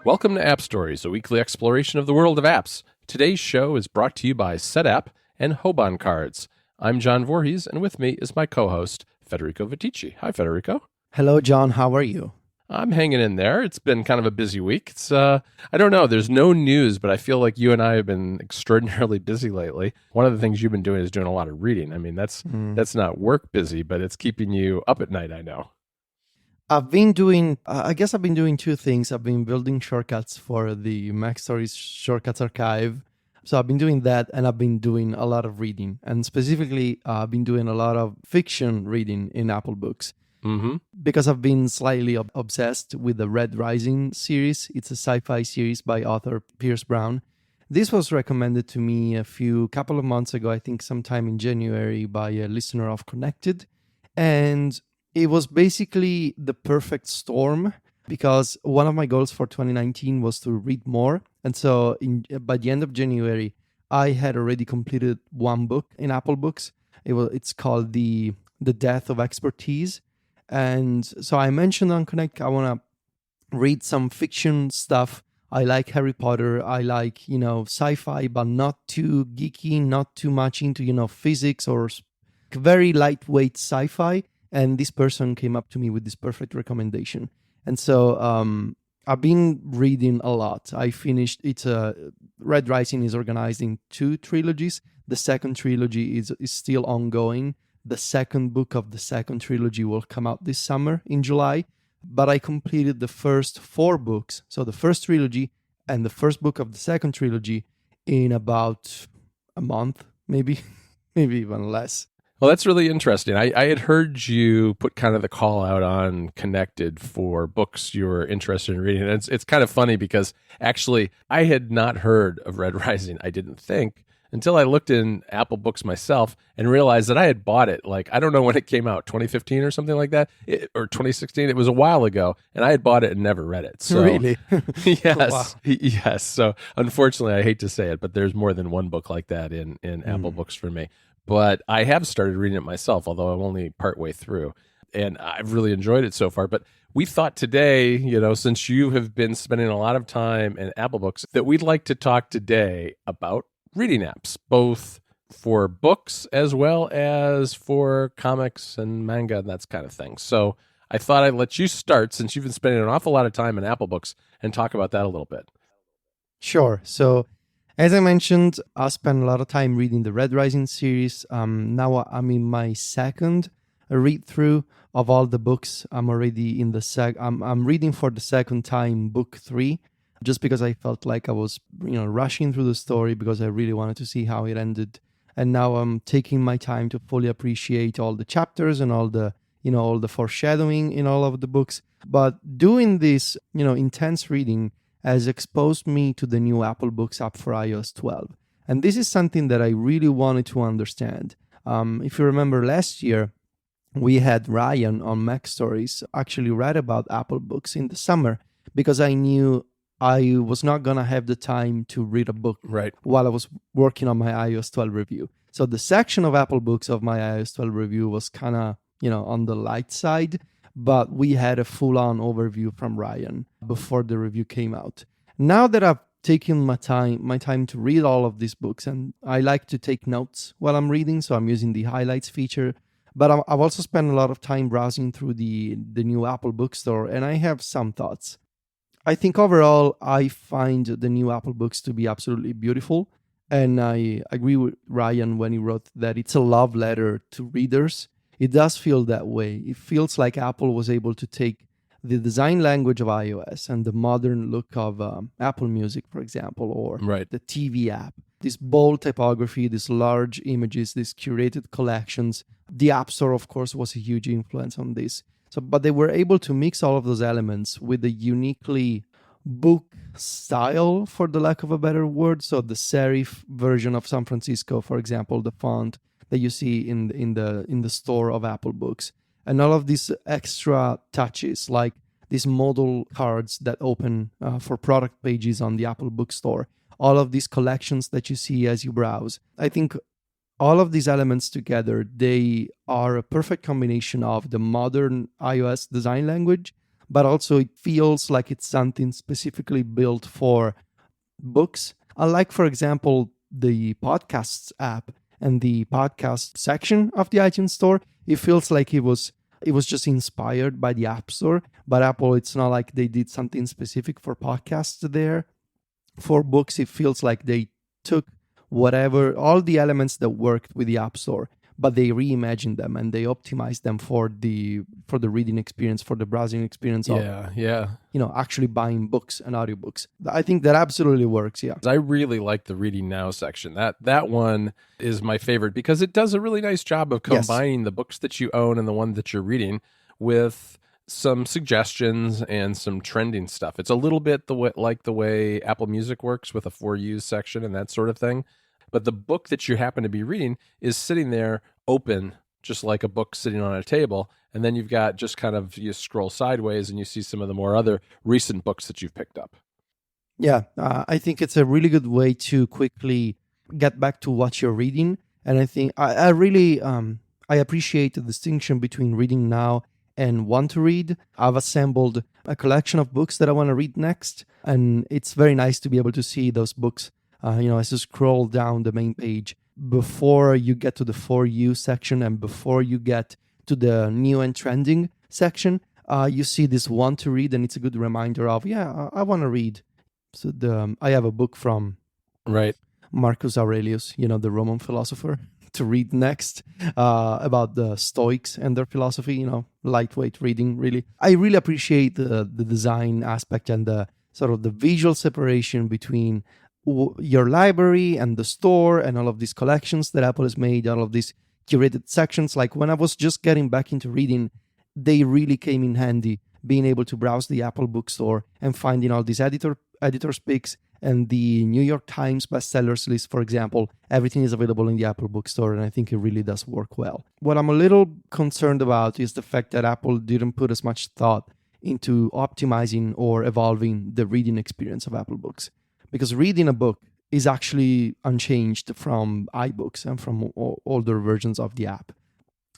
Welcome to App Stories, a weekly exploration of the world of apps. Today's show is brought to you by SetApp and Hoban Cards. I'm John Voorhees, and with me is my co-host, Federico Viticci. Hi, Federico. Hello, John. How are you? I'm hanging in there. It's been kind of a busy week. I don't know, there's no news, but I feel like you and I have been extraordinarily busy lately. One of the things you've been doing is doing a lot of reading. I mean, that's not work busy, but it's keeping you up at night, I know. I've been doing two things. I've been building shortcuts for the Mac Stories Shortcuts Archive. So I've been doing that, and I've been doing a lot of reading. And specifically, I've been doing a lot of fiction reading in Apple Books. Because I've been slightly obsessed with the Red Rising series. It's a sci-fi series by author Pierce Brown. This was recommended to me a couple of months ago, I think sometime in January, by a listener of Connected. And it was basically the perfect storm because one of my goals for 2019 was to read more. And so by the end of January, I had already completed one book in Apple Books. It's called The Death of Expertise. And so I mentioned on Connect, I want to read some fiction stuff. I like Harry Potter. I like, sci-fi, but not too geeky, not too much into, physics or very lightweight sci-fi. And this person came up to me with this perfect recommendation. And so I've been reading a lot. I finished, Red Rising is organized in 2 trilogies. The second trilogy is still ongoing. The second book of the second trilogy will come out this summer in July. But I completed the first 4 books. So the first trilogy and the first book of the second trilogy in about a month, maybe even less. Well, that's really interesting. I had heard you put kind of the call out on Connected for books you were interested in reading. And it's kind of funny because actually I had not heard of Red Rising, I didn't think, until I looked in Apple Books myself and realized that I had bought it. Like, I don't know when it came out, 2015 or something like that, or 2016. It was a while ago, and I had bought it and never read it. So, really? Yes. Wow. Yes. So unfortunately, I hate to say it, but there's more than one book like that in Apple Books for me. But I have started reading it myself, although I'm only partway through. And I've really enjoyed it so far. But we thought today, since you have been spending a lot of time in Apple Books, that we'd like to talk today about reading apps, both for books as well as for comics and manga and that kind of thing. So I thought I'd let you start, since you've been spending an awful lot of time in Apple Books, and talk about that a little bit. Sure. So as I mentioned, I spent a lot of time reading the Red Rising series. Now I'm in my second read-through of all the books. I'm already in I'm reading for the second time book 3, just because I felt like I was, rushing through the story because I really wanted to see how it ended. And now I'm taking my time to fully appreciate all the chapters and all the foreshadowing in all of the books. But doing this, intense reading has exposed me to the new Apple Books app for iOS 12. And this is something that I really wanted to understand. If you remember last year, we had Ryan on Mac Stories actually read about Apple Books in the summer because I knew I was not going to have the time to read a book while I was working on my iOS 12 review. So the section of Apple Books of my iOS 12 review was kind of, on the light side. But we had a full-on overview from Ryan before the review came out. Now that I've taken my time to read all of these books, and I like to take notes while I'm reading, so I'm using the highlights feature. But I've also spent a lot of time browsing through the new Apple Bookstore, and I have some thoughts. I think overall, I find the new Apple Books to be absolutely beautiful, and I agree with Ryan when he wrote that it's a love letter to readers. It does feel that way. It feels like Apple was able to take the design language of iOS and the modern look of Apple Music, for example, or the TV app. This bold typography, these large images, these curated collections. The App Store, of course, was a huge influence on this. But they were able to mix all of those elements with a uniquely book style, for the lack of a better word. So the serif version of San Francisco, for example, the font that you see in the store of Apple Books, and all of these extra touches like these modal cards that open for product pages on the Apple Bookstore, all of these collections that you see as you browse. I think all of these elements together, they are a perfect combination of the modern iOS design language, but also it feels like it's something specifically built for books. Unlike, for example, the podcasts app and the podcast section of the iTunes Store, it feels like it was just inspired by the App Store. But Apple, it's not like they did something specific for podcasts there. For books, it feels like they took all the elements that worked with the App Store, but they reimagined them and they optimized them for the reading experience, for the browsing experience of actually buying books and audiobooks. I think that absolutely works. Yeah, I really like the Reading Now section. That one is my favorite because it does a really nice job of combining the books that you own and the one that you're reading with some suggestions and some trending stuff. It's a little bit like the way Apple Music works with a For You section and that sort of thing. But the book that you happen to be reading is sitting there open, just like a book sitting on a table. And then you've got just kind of, you scroll sideways and you see some of the more other recent books that you've picked up. Yeah, I think it's a really good way to quickly get back to what you're reading. And I think I really I appreciate the distinction between reading now and want to read. I've assembled a collection of books that I want to read next. And it's very nice to be able to see those books as you scroll down the main page, before you get to the For You section and before you get to the new and trending section, you see this want to read, and it's a good reminder of, I want to read. So I have a book from Marcus Aurelius, the Roman philosopher, to read next about the Stoics and their philosophy, lightweight reading, really. I really appreciate the design aspect and the sort of the visual separation between your library and the store and all of these collections that Apple has made, all of these curated sections. Like when I was just getting back into reading, they really came in handy, being able to browse the Apple bookstore and finding all these editor's picks and the New York Times bestsellers list, for example. Everything is available in the Apple bookstore, and I think it really does work well. What I'm a little concerned about is the fact that Apple didn't put as much thought into optimizing or evolving the reading experience of Apple Books. Because reading a book is actually unchanged from iBooks and from older versions of the app.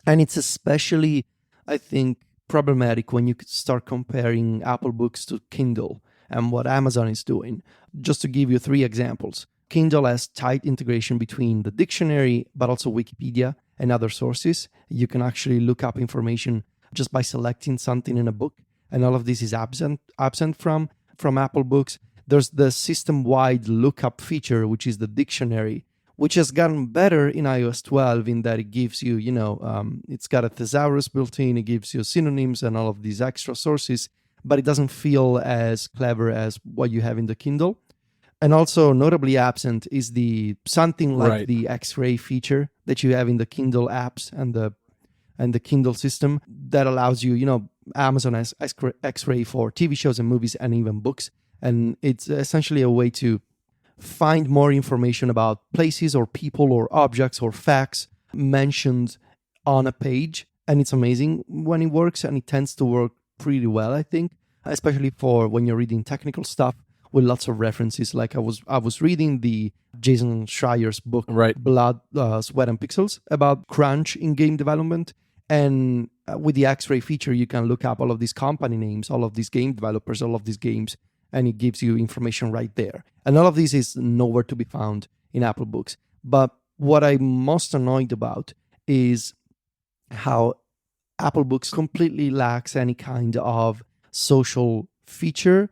And it's especially, I think, problematic when you start comparing Apple Books to Kindle and what Amazon is doing. Just to give you 3 examples. Kindle has tight integration between the dictionary, but also Wikipedia and other sources. You can actually look up information just by selecting something in a book. And all of this is absent from Apple Books. There's the system-wide lookup feature, which is the dictionary, which has gotten better in iOS 12 in that it gives you, it's got a thesaurus built in, it gives you synonyms and all of these extra sources, but it doesn't feel as clever as what you have in the Kindle. And also notably absent is something like the X-ray feature that you have in the Kindle apps and the Kindle system that allows you, Amazon has X-ray for TV shows and movies and even books. And it's essentially a way to find more information about places or people or objects or facts mentioned on a page. And it's amazing when it works, and it tends to work pretty well, I think, especially for when you're reading technical stuff with lots of references. Like I was reading the Jason Schreier's book, Blood, Sweat and Pixels, about crunch in game development. And with the X-ray feature, you can look up all of these company names, all of these game developers, all of these games, and it gives you information right there. And all of this is nowhere to be found in Apple Books. But what I'm most annoyed about is how Apple Books completely lacks any kind of social feature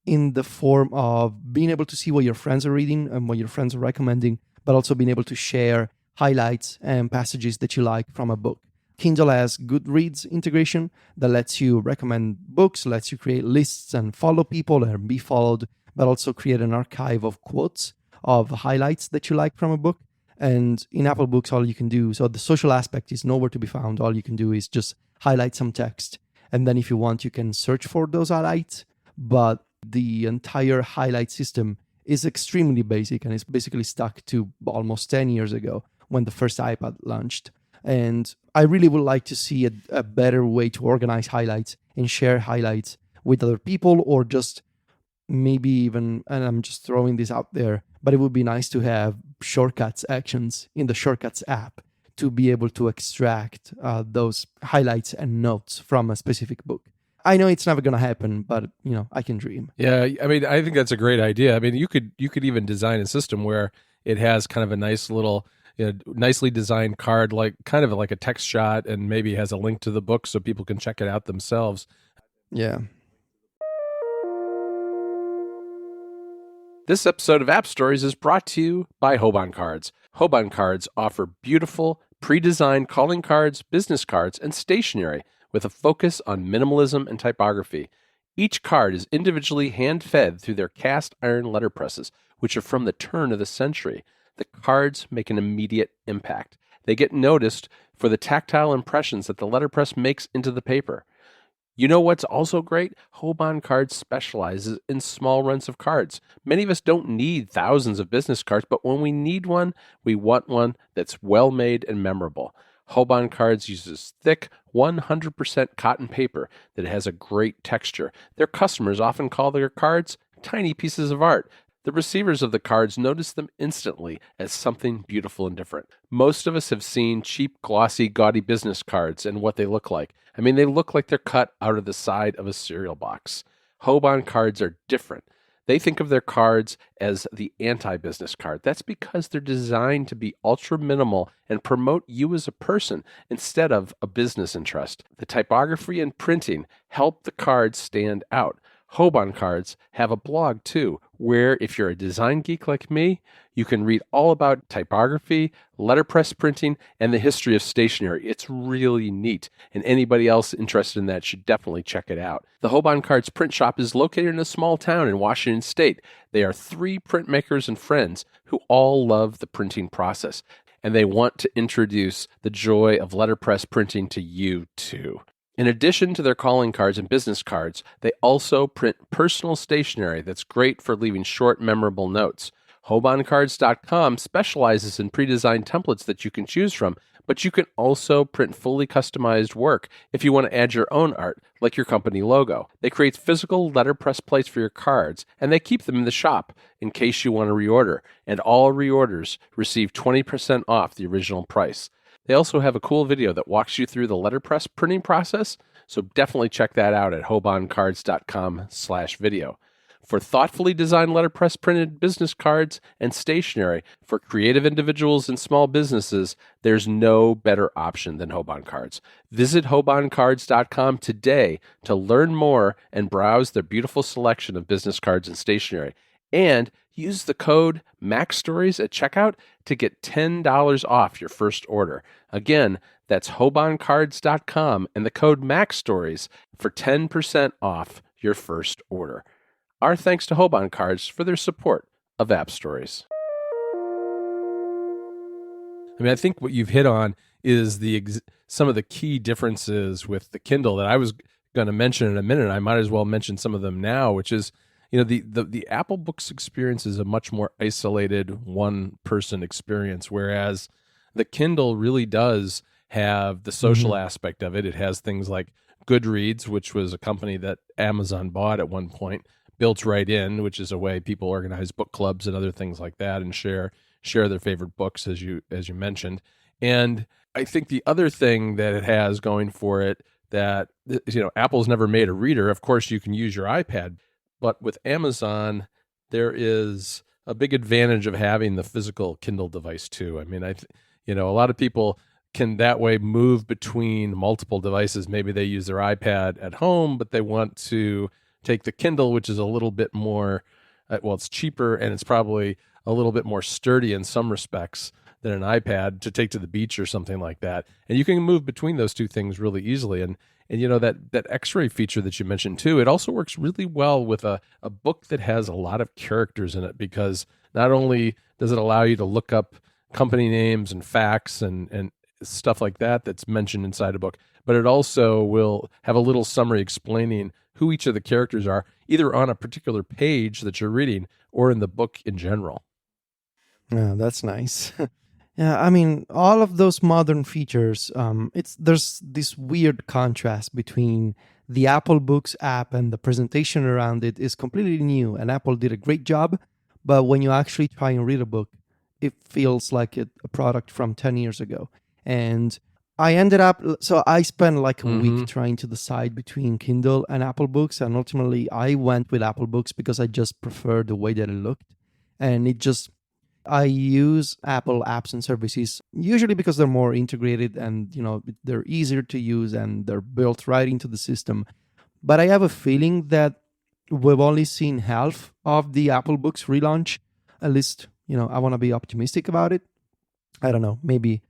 in the form of being able to see what your friends are reading and what your friends are recommending, but also being able to share highlights and passages that you like from a book. Kindle has Goodreads integration that lets you recommend books, lets you create lists and follow people and be followed, but also create an archive of quotes of highlights that you like from a book. And in Apple Books, all you can do, so the social aspect is nowhere to be found. All you can do is just highlight some text. And then if you want, you can search for those highlights. But the entire highlight system is extremely basic and is basically stuck to almost 10 years ago when the first iPad launched. And I really would like to see a better way to organize highlights and share highlights with other people, or just maybe even, and I'm just throwing this out there, but it would be nice to have shortcuts actions in the Shortcuts app to be able to extract those highlights and notes from a specific book. I know it's never going to happen, but I can dream. Yeah, I mean, I think that's a great idea. I mean, you could even design a system where it has kind of a nice little, nicely designed card, like kind of like a text shot, and maybe has a link to the book so people can check it out themselves. Yeah. This episode of App Stories is brought to you by Hoban Cards. Hoban Cards offer beautiful, pre-designed calling cards, business cards, and stationery with a focus on minimalism and typography. Each card is individually hand-fed through their cast iron letterpresses, which are from the turn of the century. The cards make an immediate impact. They get noticed for the tactile impressions that the letterpress makes into the paper. You know what's also great? Hoban Cards specializes in small runs of cards. Many of us don't need thousands of business cards, but when we need one, we want one that's well made and memorable. Hoban Cards uses thick, 100% cotton paper that has a great texture. Their customers often call their cards tiny pieces of art. The receivers of the cards notice them instantly as something beautiful and different. Most of us have seen cheap, glossy, gaudy business cards and what they look like. I mean, they look like they're cut out of the side of a cereal box. Hoban cards are different. They think of their cards as the anti-business card. That's because they're designed to be ultra minimal and promote you as a person instead of a business interest. The typography and printing help the cards stand out. Hoban Cards have a blog too, where if you're a design geek like me, you can read all about typography, letterpress printing, and the history of stationery. It's really neat, and anybody else interested in that should definitely check it out. The Hoban Cards print shop is located in a small town in Washington State. They are 3 printmakers and friends who all love the printing process, and they want to introduce the joy of letterpress printing to you too. In addition to their calling cards and business cards, they also print personal stationery that's great for leaving short, memorable notes. HobanCards.com specializes in pre-designed templates that you can choose from, but you can also print fully customized work if you want to add your own art, like your company logo. They create physical letterpress plates for your cards, and they keep them in the shop in case you want to reorder, and all reorders receive 20% off the original price. They also have a cool video that walks you through the letterpress printing process, so definitely check that out at hobancards.com/video. For thoughtfully designed letterpress printed business cards and stationery for creative individuals and small businesses, there's no better option than Hoban Cards. Visit hobancards.com today to learn more and browse their beautiful selection of business cards and stationery. And use the code MACSTORIES at checkout to get $10 off your first order. Again, that's hobancards.com and the code MACSTORIES for 10% off your first order. Our thanks to Hoban Cards for their support of App Stories. I mean, I think what you've hit on is some of the key differences with the Kindle that I was going to mention in a minute. I might as well mention some of them now, which is, the Apple Books experience is a much more isolated one-person experience, whereas the Kindle really does have the social aspect of it. It has things like Goodreads, which was a company that Amazon bought at one point, built right in, which is a way people organize book clubs and other things like that and share their favorite books, as you mentioned. And I think the other thing that it has going for it that, Apple's never made a reader. Of course, you can use your iPad, but with Amazon, there is a big advantage of having the physical Kindle device too. I mean, a lot of people can that way move between multiple devices. Maybe they use their iPad at home, but they want to take the Kindle, which is a little bit more, it's cheaper and it's probably a little bit more sturdy in some respects than an iPad to take to the beach or something like that. And you can move between those two things really easily. And that X-ray feature that you mentioned too, it also works really well with a book that has a lot of characters in it, because not only does it allow you to look up company names and facts and stuff like that that's mentioned inside a book, but it also will have a little summary explaining who each of the characters are, either on a particular page that you're reading or in the book in general. Yeah, that's nice. Yeah, I mean, all of those modern features, there's this weird contrast between the Apple Books app and the presentation around it is completely new, and Apple did a great job. But when you actually try and read a book, it feels like a product from 10 years ago. And I ended up, so I spent like a Mm-hmm. week trying to decide between Kindle and Apple Books. And ultimately, I went with Apple Books because I just prefer the way that it looked. And I use Apple apps and services usually because they're more integrated and, they're easier to use and they're built right into the system. But I have a feeling that we've only seen half of the Apple Books relaunch. At least, I want to be optimistic about it. I don't know, maybe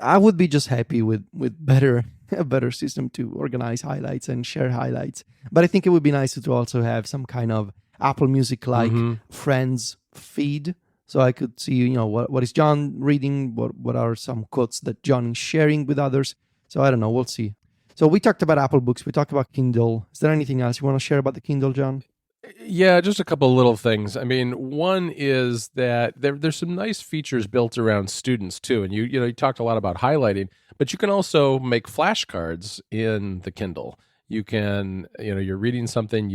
I would be just happy with better a better system to organize highlights and share highlights. But I think it would be nice to also have some kind of Apple Music like Mm-hmm. friends feed, so I could see what is John reading, what are some quotes that John is sharing with others. So I don't know, we'll see. So we talked about Apple Books, we talked about Kindle. Is there anything else you want to share about the Kindle, John? Yeah, just a couple of little things. I mean, one is that there's some nice features built around students too. And you talked a lot about highlighting, but you can also make flashcards in the Kindle. You can, you're reading something,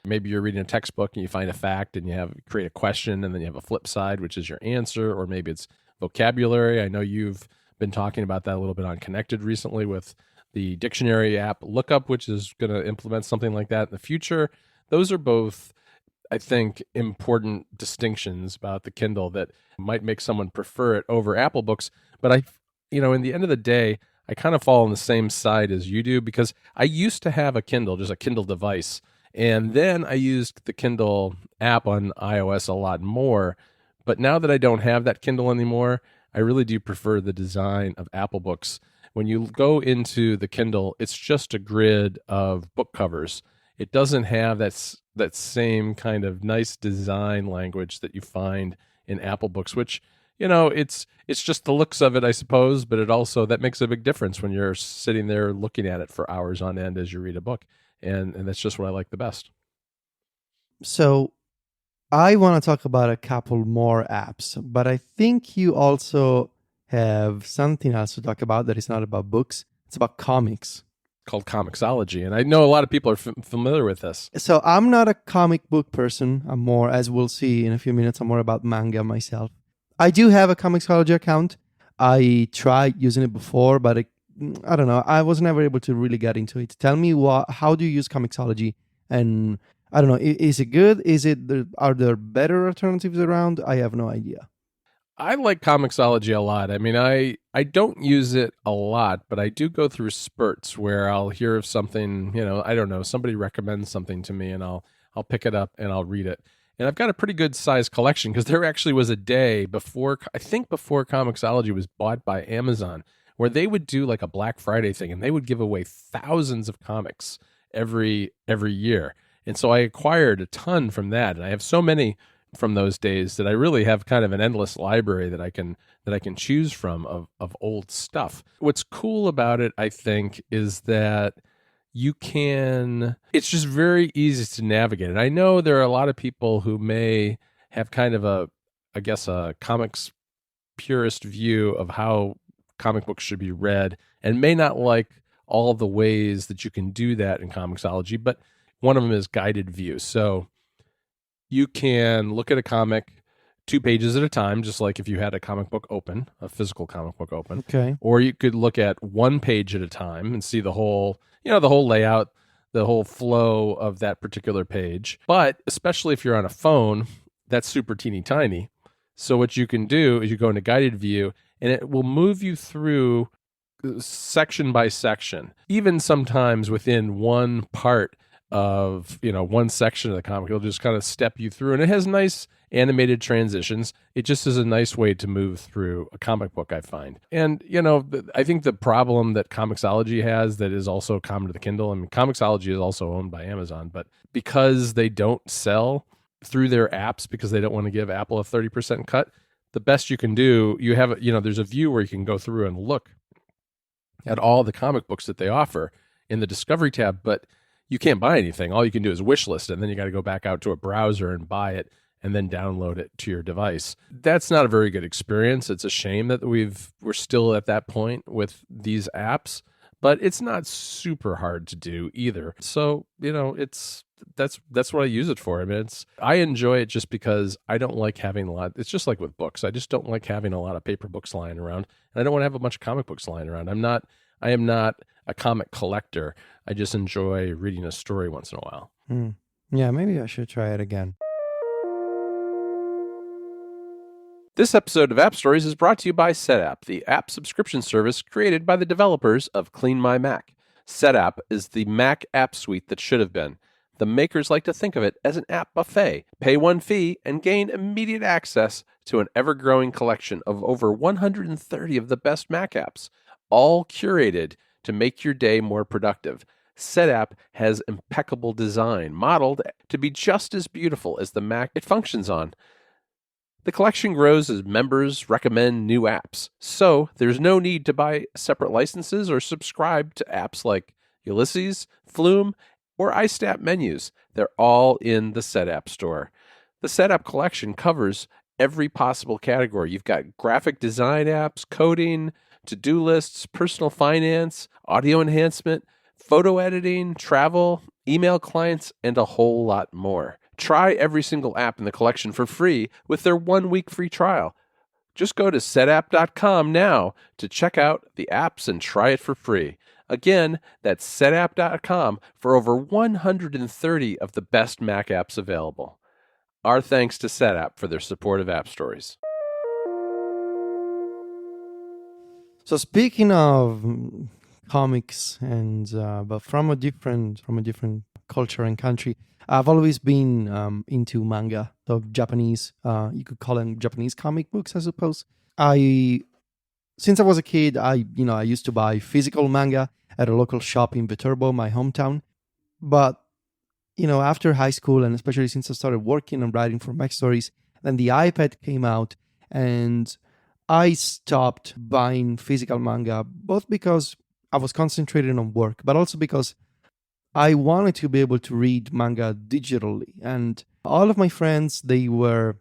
maybe you're reading a textbook and you find a fact and create a question and then you have a flip side, which is your answer, or maybe it's vocabulary. I know you've been talking about that a little bit on Connected recently with the dictionary app Lookup, which is going to implement something like that in the future. Those are both, I think, important distinctions about the Kindle that might make someone prefer it over Apple Books. But in the end of the day, I kind of fall on the same side as you do because I used to have a Kindle, just a Kindle device. And then I used the Kindle app on iOS a lot more. But now that I don't have that Kindle anymore, I really do prefer the design of Apple Books. When you go into the Kindle, it's just a grid of book covers. It doesn't have that same kind of nice design language that you find in Apple Books, which, it's just the looks of it, I suppose, but that makes a big difference when you're sitting there looking at it for hours on end as you read a book. And that's just what I like the best. So I want to talk about a couple more apps, but I think you also have something else to talk about that is not about books. It's about comics. Called Comixology, and I know a lot of people are familiar with this. So I'm not a comic book person. I'm more, as we'll see in a few minutes, I'm more about manga myself. I do have a Comixology account. I tried using it before, but I don't know. I was never able to really get into it. Tell me how do you use Comixology? And I don't know, is it good? Are there better alternatives around? I have no idea. I like Comixology a lot. I mean, I don't use it a lot, but I do go through spurts where I'll hear of something, I don't know, somebody recommends something to me and I'll pick it up and I'll read it. And I've got a pretty good sized collection because there actually was a day before Comixology was bought by Amazon where they would do like a Black Friday thing and they would give away thousands of comics every year. And so I acquired a ton from that. And I have so many from those days that I really have kind of an endless library that I can choose from of old stuff. What's cool about it, I think, is that it's just very easy to navigate. And I know there are a lot of people who may have kind of a comics purist view of how comic books should be read and may not like all the ways that you can do that in Comixology, but one of them is guided view. So you can look at a comic 2 pages at a time, just like if you had a comic book open, a physical comic book open. Okay. Or you could look at 1 page at a time and see the whole layout, the whole flow of that particular page. But especially if you're on a phone, that's super teeny tiny. So what you can do is you go into guided view and it will move you through section by section, even sometimes within one part of one section of the comic. It'll just kind of step you through, and it has nice animated transitions. It just is a nice way to move through a comic book, I find. And I think the problem that Comixology has that is also common to the Kindle, I mean, Comixology is also owned by Amazon, but because they don't sell through their apps because they don't want to give Apple a 30% cut, the best you can do, there's a view where you can go through and look at all the comic books that they offer in the Discovery tab, but you can't buy anything. All you can do is wish list it, and then you got to go back out to a browser and buy it and then download it to your device. That's not a very good experience. It's a shame that we're still at that point with these apps, but it's not super hard to do either. So, it's that's what I use it for. I mean, I enjoy it just because I don't like having a lot. It's just like with books. I just don't like having a lot of paper books lying around, and I don't want to have a bunch of comic books lying around. I am not a comic collector. I just enjoy reading a story once in a while. Yeah, maybe I should try it again. This episode of App Stories is brought to you by SetApp, the app subscription service created by the developers of Clean My Mac. SetApp is the Mac app suite that should have been. The makers like to think of it as an app buffet. Pay one fee and gain immediate access to an ever-growing collection of over 130 of the best Mac apps, all curated to make your day more productive. SetApp has impeccable design, modeled to be just as beautiful as the Mac it functions on. The collection grows as members recommend new apps, so there's no need to buy separate licenses or subscribe to apps like Ulysses, Flume, or iStat menus. They're all in the SetApp store. The SetApp collection covers every possible category. You've got graphic design apps, coding, to-do lists, personal finance, audio enhancement, photo editing, travel, email clients, and a whole lot more. Try every single app in the collection for free with their 1-week free trial. Just go to setapp.com now to check out the apps and try it for free. Again, that's setapp.com for over 130 of the best Mac apps available. Our thanks to SetApp for their support of App Stories. So speaking of comics and but from a different culture and country, I've always been into manga, so Japanese. You could call them Japanese comic books, I suppose. Since I was a kid, I used to buy physical manga at a local shop in Viterbo, my hometown. But after high school, and especially since I started working and writing for Mac Stories, then the iPad came out, and I stopped buying physical manga, both because I was concentrated on work, but also because I wanted to be able to read manga digitally. And all of my friends, they were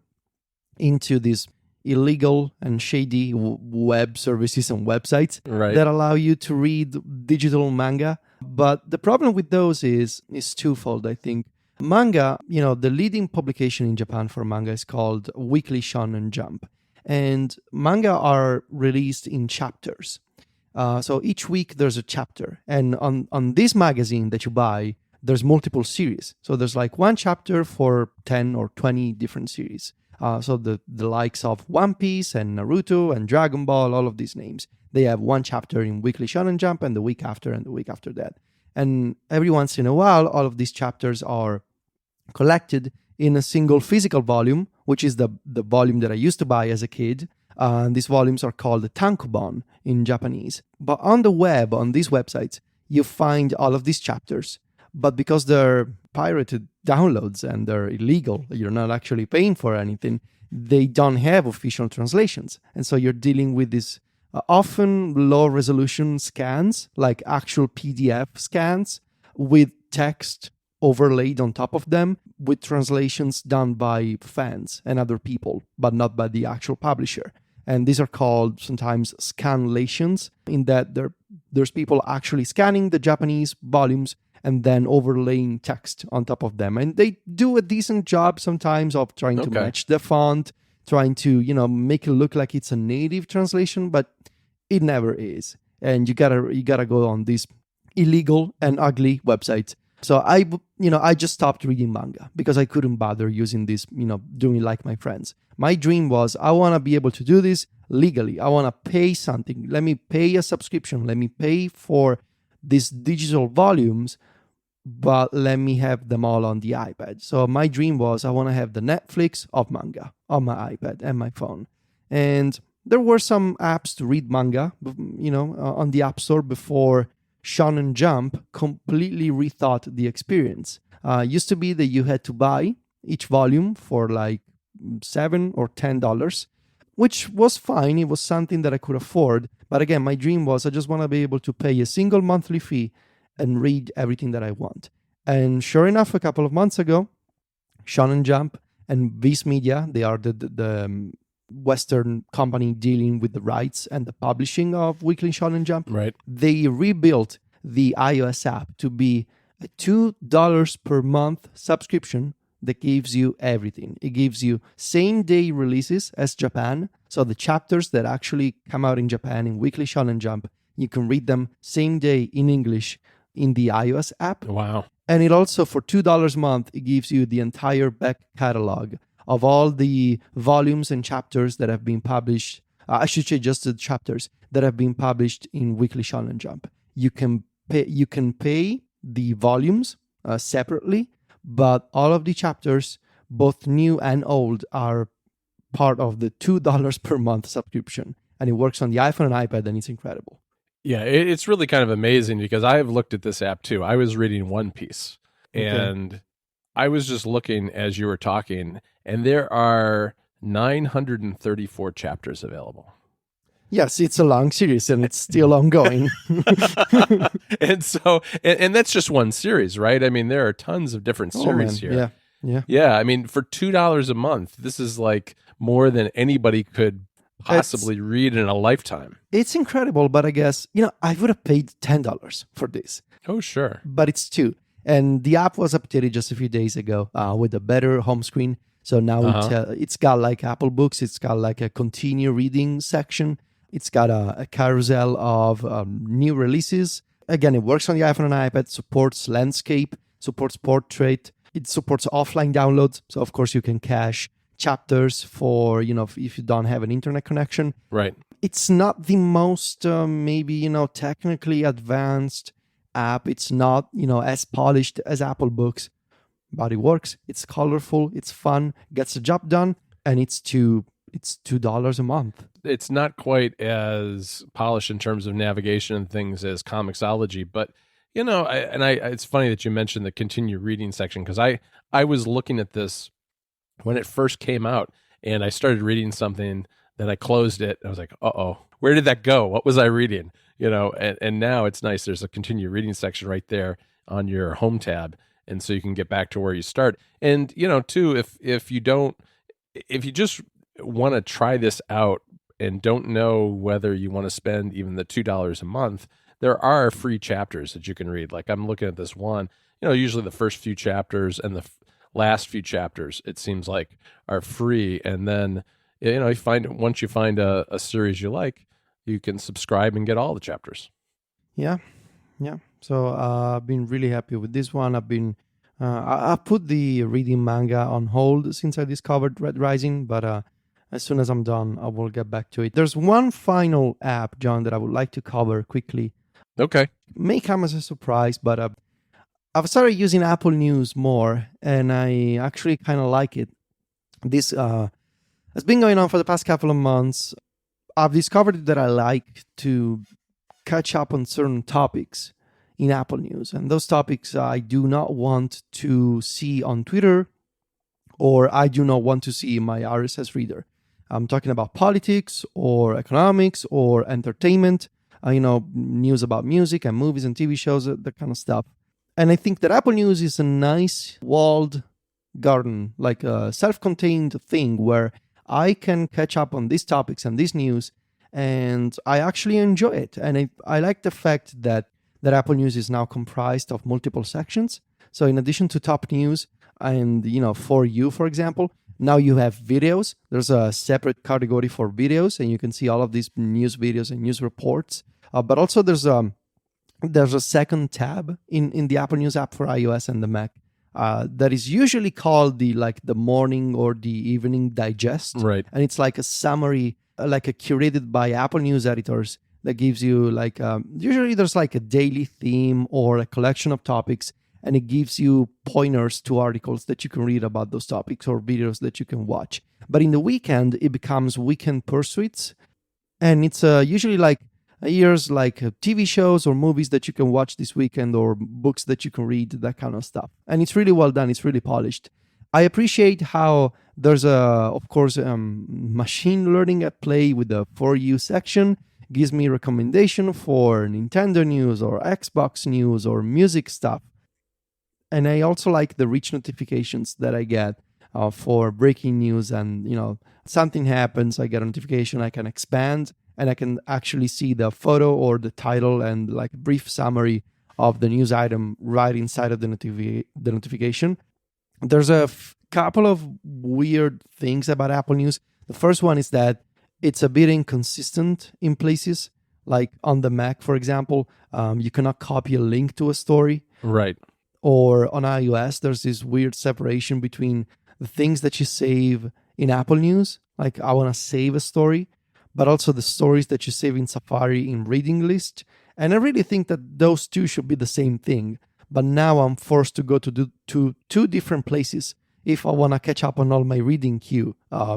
into these illegal and shady web services and websites that allow you to read digital manga. But the problem with those is twofold, I think. Manga, the leading publication in Japan for manga is called Weekly Shonen Jump. And manga are released in chapters. So each week there's a chapter. And on this magazine that you buy, there's multiple series. So there's like one chapter for 10 or 20 different series. So the likes of One Piece and Naruto and Dragon Ball, all of these names, they have one chapter in Weekly Shonen Jump and the week after and the week after that. And every once in a while, all of these chapters are collected in a single physical volume, which is the volume that I used to buy as a kid. These volumes are called tankobon in Japanese. But on the web, on these websites, you find all of these chapters. But because they're pirated downloads and they're illegal, you're not actually paying for anything, they don't have official translations. And so you're dealing with these often low-resolution scans, like actual PDF scans, with text overlaid on top of them, with translations done by fans and other people, but not by the actual publisher. And these are called sometimes scanlations, in that there's people actually scanning the Japanese volumes and then overlaying text on top of them. And they do a decent job sometimes of trying to match the font, trying to, make it look like it's a native translation, but it never is. And you gotta go on these illegal and ugly websites. So I just stopped reading manga because I couldn't bother using this, doing like my friends. My dream was, I want to be able to do this legally. I want to pay something. Let me pay a subscription. Let me pay for these digital volumes, but let me have them all on the iPad. So my dream was, I want to have the Netflix of manga on my iPad and my phone. And there were some apps to read manga, on the App Store before Shonen Jump completely rethought the experience. Used to be that you had to buy each volume for like $7 or $10, which was fine. It was something that I could afford. But again, my dream was, I just want to be able to pay a single monthly fee and read everything that I want. And sure enough, a couple of months ago, Shonen Jump and Viz Media, they are the Western company dealing with the rights and the publishing of Weekly Shonen Jump. Right. They rebuilt the iOS app to be a $2 per month subscription that gives you everything. It gives you same day releases as Japan. So the chapters that actually come out in Japan in Weekly Shonen Jump, you can read them same day in English in the iOS app. Wow. And it also, for $2 a month, it gives you the entire back catalog of all the volumes and chapters that have been published. I should say just the chapters that have been published in Weekly Shonen Jump. You can pay the volumes separately, but all of the chapters, both new and old, are part of the $2 per month subscription. And it works on the iPhone and iPad, and it's incredible. Yeah, it's really kind of amazing because I have looked at this app too. I was reading One Piece, and I was just looking as you were talking, and there are 934 chapters available. Yes, it's a long series, and it's still ongoing. And so, and that's just one series, right? I mean, there are tons of different series here. Yeah. I mean, for $2 a month, this is like more than anybody could possibly read in a lifetime. It's incredible, but I guess, I would have paid $10 for this. Oh, sure. But it's $2. And the app was updated just a few days ago with a better home screen. So now it's got like Apple Books. It's got like a continue reading section. It's got a carousel of new releases. Again, it works on the iPhone and iPad, supports landscape, supports portrait. It supports offline downloads. So, of course, you can cache chapters for, if you don't have an internet connection. Right. It's not the most, technically advanced app. It's not, as polished as Apple Books, but it works. It's colorful. It's fun. Gets the job done. And it's $2 a month. It's not quite as polished in terms of navigation and things as Comixology, but it's funny that you mentioned the continue reading section, because I was looking at this when it first came out, and I started reading something, then I closed it, and I was like, uh-oh, where did that go? What was I reading? And now it's nice. There's a continue reading section right there on your home tab, and so you can get back to where you start. And, too, if you just want to try this out and don't know whether you want to spend even the $2 a month, there are free chapters that you can read. Like I'm looking at this one, usually the first few chapters and the last few chapters, it seems like, are free. And then, once you find a series you like, you can subscribe and get all the chapters. Yeah. So I've been really happy with this one. I put the reading manga on hold since I discovered Red Rising, but as soon as I'm done, I will get back to it. There's one final app, John, that I would like to cover quickly. Okay. May come as a surprise, but I've started using Apple News more, and I actually kind of like it. This has been going on for the past couple of months. I've discovered that I like to catch up on certain topics in Apple News, and those topics I do not want to see on Twitter, or I do not want to see in my RSS reader. I'm talking about politics or economics or entertainment, news about music and movies and TV shows, that kind of stuff. And I think that Apple News is a nice walled garden, like a self-contained thing where I can catch up on these topics and this news, and I actually enjoy it. And I like the fact that Apple News is now comprised of multiple sections. So in addition to top news and, For You, for example, now you have videos. There's a separate category for videos, and you can see all of these news videos and news reports. But also there's a second tab in the Apple News app for iOS and the Mac that is usually called the morning or the evening digest. Right. And it's like a summary, like a curated by Apple News editors that gives you usually there's like a daily theme or a collection of topics, and it gives you pointers to articles that you can read about those topics or videos that you can watch. But in the weekend, it becomes Weekend Pursuits, and it's usually here's TV shows or movies that you can watch this weekend, or books that you can read, that kind of stuff. And it's really well done. It's really polished. I appreciate how there's of course, machine learning at play with the For You section. Gives me recommendation for Nintendo news or Xbox news or music stuff. And I also like the rich notifications that I get for breaking news. And, something happens, I get a notification, I can expand, and I can actually see the photo or the title and a brief summary of the news item right inside of the notification. There's a couple of weird things about Apple News. The first one is that it's a bit inconsistent in places. Like on the Mac, for example, you cannot copy a link to a story. Right. Or on iOS, there's this weird separation between the things that you save in Apple News, like I want to save a story, but also the stories that you save in Safari in reading list. And I really think that those two should be the same thing. But now I'm forced to go to two different places if I want to catch up on all my reading queue,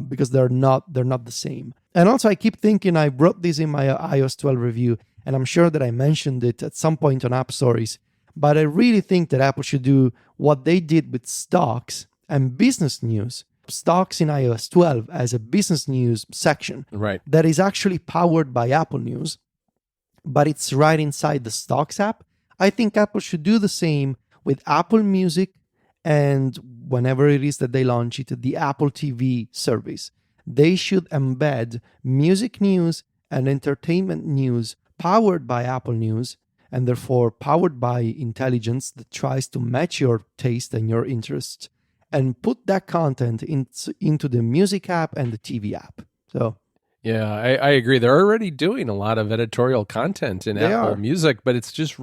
because they're not the same. And also I keep thinking, I wrote this in my iOS 12 review, and I'm sure that I mentioned it at some point on App Stories, but I really think that Apple should do what they did with stocks and business news. Stocks in iOS 12 as a business news section Right. that is actually powered by Apple News, but it's right inside the Stocks app. I think Apple should do the same with Apple Music and whenever it is that they launch it, the Apple TV service. They should embed music news and entertainment news powered by Apple News, and therefore powered by intelligence that tries to match your taste and your interest, and put that content into the music app and the TV app. So yeah, I agree. They're already doing a lot of editorial content in Apple Music, but it's just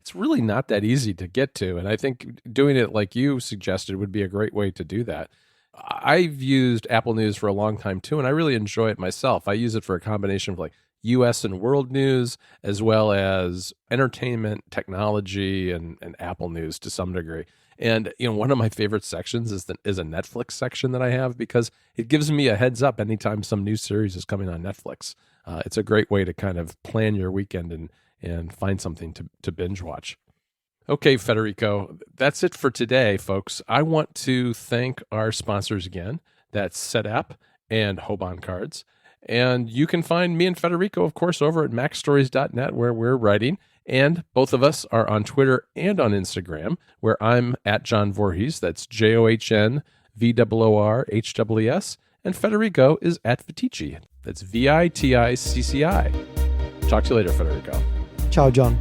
it's really not that easy to get to. And I think doing it like you suggested would be a great way to do that. I've used Apple News for a long time too, and I really enjoy it myself. I use it for a combination of like U.S. and world news, as well as entertainment, technology, and Apple News to some degree. And one of my favorite sections is a Netflix section that I have, because it gives me a heads up anytime some new series is coming on Netflix. It's a great way to kind of plan your weekend and find something to binge watch. Okay, Federico, that's it for today, folks. I want to thank our sponsors again. That's SetApp and Hoban Cards. And you can find me and Federico, of course, over at macstories.net, where we're writing. And both of us are on Twitter and on Instagram, where I'm at John Voorhees. That's JOHNVOORHWES. And Federico is at Viticci. That's VITICCI. Talk to you later, Federico. Ciao, John.